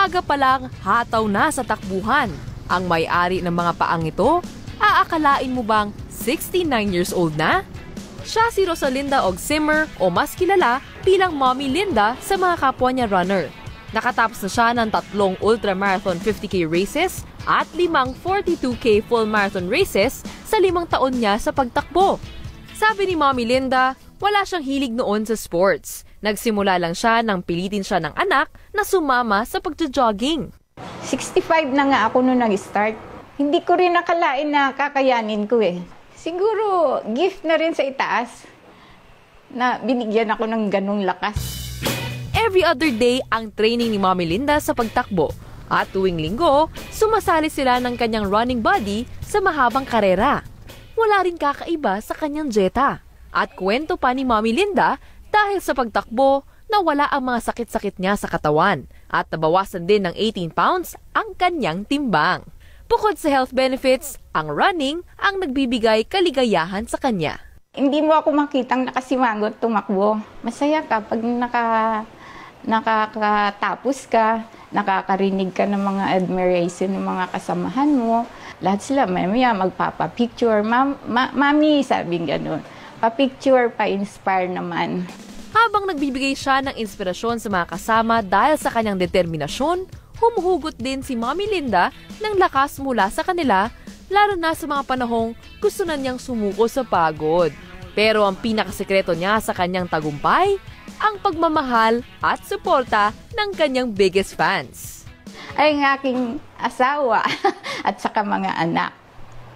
Maaga pa lang, hataw na sa takbuhan. Ang may-ari ng mga paang ito, aakalain mo bang 69 years old na? Siya si Rosalinda Ogsimmer o mas kilala bilang Mommy Linda sa mga kapwa niya runner. Nakatapos na siya ng 3 ultramarathon 50K races at 5 42K full marathon races sa 5 taon niya sa pagtakbo. Sabi ni Mommy Linda, wala siyang hilig noon sa sports. Nagsimula lang siya nang pilitin siya ng anak na sumama sa pagjo-jogging. 65 na nga ako nung nag-start. Hindi ko rin nakalain na kakayanin ko eh. Siguro, gift na rin sa itaas na binigyan ako ng ganong lakas. Every other day ang training ni Mommy Linda sa pagtakbo. At tuwing linggo, sumasali sila ng kanyang running buddy sa mahabang karera. Wala rin kakaiba sa kanyang dieta. At kwento pa ni Mommy Linda, dahil sa pagtakbo, nawala ang mga sakit-sakit niya sa katawan at nabawasan din ng 18 pounds ang kanyang timbang. Bukod sa health benefits, ang running ang nagbibigay kaligayahan sa kanya. Hindi mo ako makitang nakasimangot tumakbo. Masaya ka pag nakakatapos ka, nakakarinig ka ng mga admiration ng mga kasamahan mo. Lahat sila mamaya magpapapicture. Mami, sabing gano'n. Pa-picture, pa-inspire naman. Habang nagbibigay siya ng inspirasyon sa mga kasama dahil sa kanyang determinasyon, humuhugot din si Mommy Linda ng lakas mula sa kanila, lalo na sa mga panahong gusto na niyang sumuko sa pagod. Pero ang pinakasekreto niya sa kanyang tagumpay, ang pagmamahal at suporta ng kanyang biggest fans. Ay ng aking asawa at saka mga anak.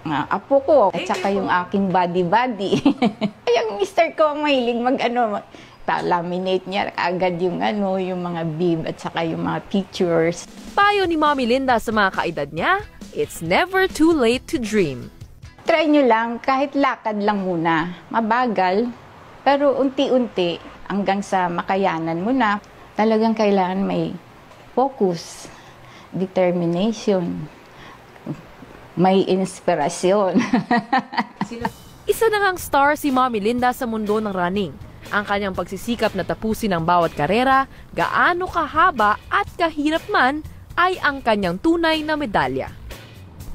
Apo ko at saka yung aking buddy-buddy. Yung mister ko mahilig laminate niya agad yung yung mga bib at saka yung mga pictures. Payo ni Mommy Linda sa mga kaedad niya, it's never too late to dream. Try nyo lang kahit lakad lang muna. Mabagal, pero unti-unti hanggang sa makayanan mo na. Talagang kailangan may focus, determination, may inspirasyon. Isa na ngang star si Mommy Linda sa mundo ng running. Ang kanyang pagsisikap na tapusin ang bawat karera, gaano kahaba at kahirap man, ay ang kanyang tunay na medalya.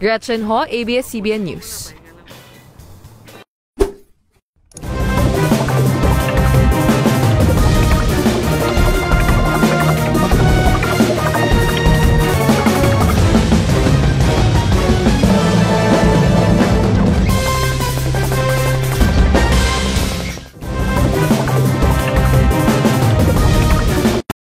Gretchen Ho, ABS-CBN News.